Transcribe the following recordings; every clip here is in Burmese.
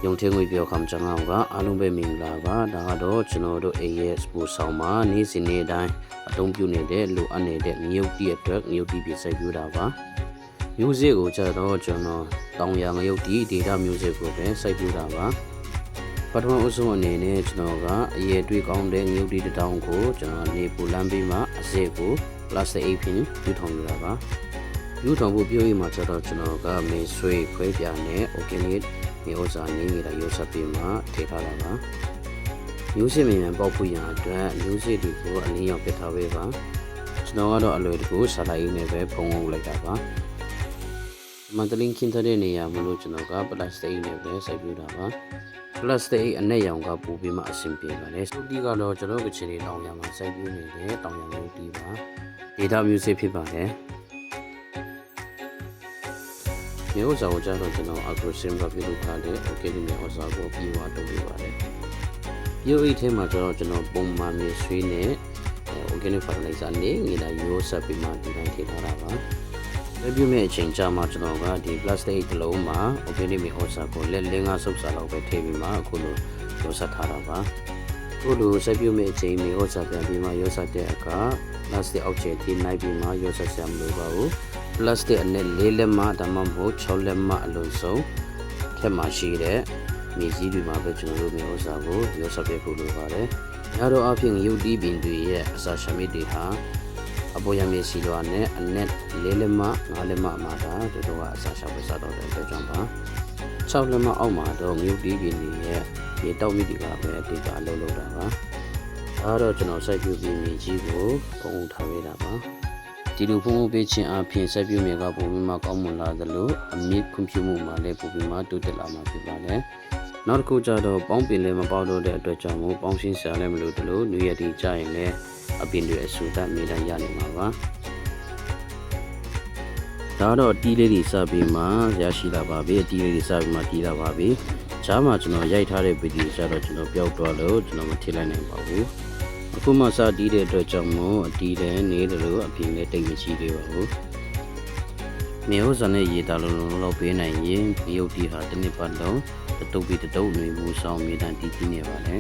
用天会表看正好个，阿龙被明啦个，大家都知道都 AS 不少嘛，你是那代，东边那代，路安那代，你有地的，你有地比赛表达吧？有些个就到就那，当阳有地地的有些个呗，赛表达吧？ပထမအဆုံးအနေနဲ့ကျွန်တော်ကအရေးတွေးကောင်းတဲ့ငြုပ်တီတောင်ကိုကျွန်တော်နေပူလမ်းပေးမှာအစစ်ကို plastic အိတ်ဖြင့်ယူထောင်ယူတာပါယူထောင်ဖို့ပြောရမှာကျတော့ကျွန်တော်ကမေဆွေခွဲပြာနဲ့ organic မြေဥစ္စာနေနေတာရုပ်ဆက်ပြီးမှထည့်ထားတာပါမျိုးစစ်မြန်ပေါက်ဖို့ရအတွက်မျိုးစစ်တွေကိုအလင်းရောက်ပြထားပေးပါကျွန်တော်ကတော့အလွယ်တကူစာလိုက်နဲ့ပဲဖုံးအုပ်လိုက်တာပါမန္တလေးခင်းတဲ့နေရာမလို့ကျွန်တော်က plastic နဲ့ပဲစိုက်ပြတာပါplastic အနဲ့ရောင်ကပို့ပြီးမှအဆင်ပြေပါတယ်။စတီကတော့ကျွန်တော်ကချင်နေတောင်ရမှာစိုက်ပြနေတယ်တောင်ရမျိုးတီးပါ။ data music ဖြစ်ပါတယ်။မျိုးစာကိုကျတော့ကျွန်တော် algorithm ကပြုလုပ်ထားတဲ့ organic မျိုးစာကိုပြီးသွားလုပ်ပေးပါတယ်။ရုပ်အိတ်ထဲမှာကျတော့ကျွန်တော်ပုံမှန်မျိုးဆွေးနဲ့ organic fertilizer နဲ့ငွေလာရိုးဆက်ပြီးမှဒီတိုင်းထည့်ထားတာပါ။လက်ပြုမဲ့အချိန်ကြာမှကျွန်တော်ကဒီ plastic တစ်လုံးမှာ organic မြေဩဇာကိုလက်5ဆုပ်စာလောက်ပဲထည့်ပြီးမှအခုလိုရောစထားတာပါခုလိုဆက်ပြုမဲ့အချိန်မြေဩဇာပြန်ပြီးမှရောစတဲ့အခါ plastic အောက်ခြေထိနိုင်ပြီးမှရောစဆက်မလို့ပါဘူး plastic အနဲ့4လက်မှဒါမှမဟုတ်6လက်မှအလုံးစုံထက်မှရှိတဲ့မြေကြီးတွေမှာပဲကျွန်တော်တို့မြေဩဇာကိုရောစပြဖို့လိုပါတယ်ညာတော့အဖြစ်ရုပ်တီးပင်တွေရဲ့အစာရှာမိတွေဟာအပေါ်ရမြေစီလွာနဲ့အနက်4လက်မှ5လက်မှမှာတာတို့ကအစာရှာပစားတော့တဲ့အတွက်ကြောင့်ပါ6လက်မှအောက်မှာတော့မြုပ်တီးပင်တွေရဲ့ဒီတောက်မိတွေကပဲအတိတ်ကအလုပ်လုပ်တာပါဒါတော့ကျွန်တော်စိုက်ပျိုးပြီးမြေကြီးကိုပုံထားပေးတာပါဒီလိုပုံပေးခြင်းအပြင်စိုက်ပျိုးမြေကပုံပြီးမှကောင်းမွန်လာသလိုအမြင့်ခွင့်ပြုမှုမှာလည်းပုံပြီးမှတိုးတက်လာမှာဖြစ်ပါတယ်နောက်တစ်ခုကျတော့ပေါင်းပင်လည်းမပေါတော့တဲ့အတွက်ကြောင့်မို့ပေါင်းရှင်းစရာလည်းမလိုသလိုနွေရည်ကြရင်လည်းအပင်တွေအဆူတတ်နေတိုင်းရနေမှာပါဒါတော့တီးလေးတွေစပြီးမှရရှိလာပါပြီတီးလေးတွေစပြီးမှတီးလာပါပြီဈာမှာကျွန်တော်ရိုက်ထားတဲ့ဗီဒီယိုကျတော့ကျွန်တော်ပျောက်သွားလို့ကျွန်တော်မထည့်လိုက်နိုင်ပါဘူးအခုမှစတီးတဲ့အတွက်ကြောင့်မို့အတီးလည်းနေတယ်လို့အပင်လည်းတိတ်မချီသေးပါဘူးမြေဥစ္စာနဲ့ရေတာလုံးလောက်ပေးနိုင်ရင်မြုပ်တီဟာတစ်နှစ်ပတ်လုံးတုပ်ပြီးတုပ်နေမှုဆောင်မြေတန်းတီးတီးနေပါလေ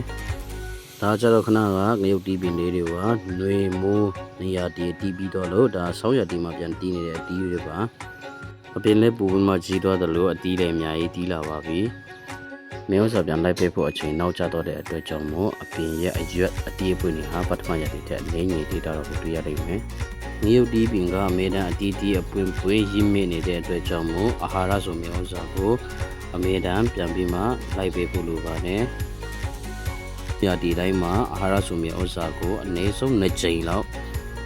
ဒါကြတော့ခဏကငရုတ်တီးပင်လေးတွေကຫນွေမိုးနေရာတီးပြီးတော့လို့ဒါဆောင်းရတီးမှာပြန်တီးနေတဲ့အတီးတွေပါအပင်လေးပူပြီးမှကြီးသွားတယ်လို့အတီးလည်းအများကြီးတီးလာပါပြီမျိုးစားပြန်လိုက်ပေးဖို့အချိန်နောက်ကျတော့တဲ့အတွက်ကြောင့်မို့အပင်ရဲ့အရွက်အတီးပွင့်တွေဟာပထမရည်တဲ့အလင်းကြီးတီးတော့ကိုတွေ့ရနိုင်မယ်ငရုတ်တီးပင်ကမေတ္တာအတီးအပွင့်ပွင့်ရင်းမြစ်နေတဲ့အတွက်ကြောင့်မို့အာဟာရဆိုမျိုးစားကိုအမေတန်ပြန်ပြီးမှလိုက်ပေးဖို့လိုပါတယ်ပြတီတိုင်းမှာအာဟာရဆိုမြေဩဇာကိုအနည်းဆုံး2ကြိမ်လောက်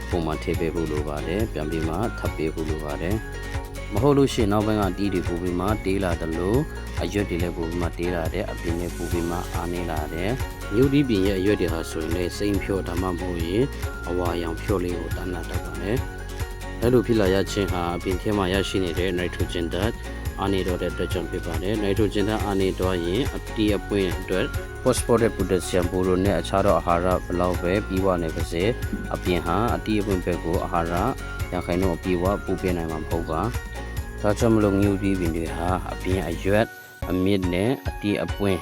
ပုံမှန်ထည့်ပေးဖို့လိုပါတယ်ပြန်ပြီးမှထပ်ပေးဖို့လိုပါတယ်မဟုတ်လို့ရှိရင်နောက်ပိုင်းကတီးတွေပို့ပြီးမှတေးလာတယ်လို့အရွက်တွေလည်းပို့ပြီးမှတေးလာတယ်အပင်တွေပို့ပြီးမှအားနေလာတယ်မြုပ်တီးပင်ရဲ့အရွက်တွေဟာဆိုရင်လည်းစိမ့်ဖြော့ဒါမှမဟုတ်ရင်အဝါရောင်ဖြော့လေးကိုတန်းလာတတ်ပါတယ်အဲလိုဖြစ်လာရခြင်းဟာအပင်ထဲမှာရရှိနေတဲ့ nitrogen ဓာတ်အာနေတော့တဲ့အတွက်ကြောင့်ဖြစ်ပါတယ်။ nitrogen ဓာတ်အာနေတော့ရင်အတီးအပွင့်အတွက် phosphorus potassium ပိုလိုနဲ့အခြားသောအာဟာရဘလောက်ပဲပြီးွားနေပါစေအပြင်ဟာအတီးအပွင့်ဘက်ကိုအာဟာရရခိုင်တော့အပြေဝပို့ပြနိုင်မှာမဟုတ်ပါ။ဒါကြောင့်မလို့ငြူပြီးပင်တွေဟာအပြင်အရွက်အမြင့်နဲ့အတီးအပွင့်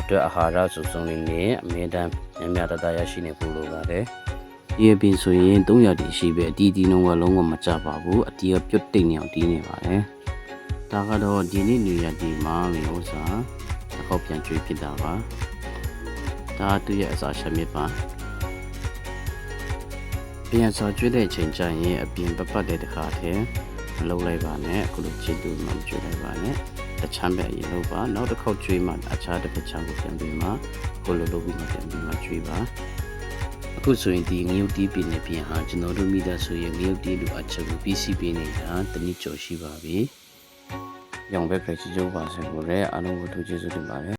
အတွက်အာဟာရစုစုံနေနဲ့အမြဲတမ်းများတရရှိနေဖို့လိုပါတယ်။ဒီအပြင်ဆိုရင်300တီရှိပဲအတီးတီးနှုံးကလုံးဝမကျပါဘူးအတီးကပြုတ်တိတ်နေအောင်တီးနေပါတယ်။ဒါကတော့ဒီနေ့နေရာဒီမှာမြေဥစ္စာတစ်ခေါက်ပြန်ကျွေးဖြစ်တာပါဒါသူရဲ့အစာရှမြစ်ပါပြန်စာကျွေးတဲ့ချိန်ကျရင်အပြင်ပပတ်တဲ့တစ်ခါတည်းမလုပ်လိုက်ပါနဲ့အခုလိုချစ်သူမှမကျွေးလိုက်ပါနဲ့တချမ်းပဲအရင်လုပ်ပါနောက်တစ်ခေါက်ကျွေးမှအခြားတစ်ဖက်ချမ်းကိုပြန်ပြီးမှကိုလိုလုပ်ပြီးမှပြန်ပြီးမှကျွေးပါအခုဆိုရင်ဒီငရုတ်တီးပင်နဲ့ပြင်ဟာကျွန်တော်တို့မိသားစုရဲ့ငရုတ်တီးလိုအချက်ကိုပြီးစီးပေးနေတာတနည်းကျော်ရှိပါပြီရောင်ဘက်ခရစ်ကျိုးပါစေကိုလည်းအားလုံးကိုထူးကျေးဇူးတင်ပါတယ်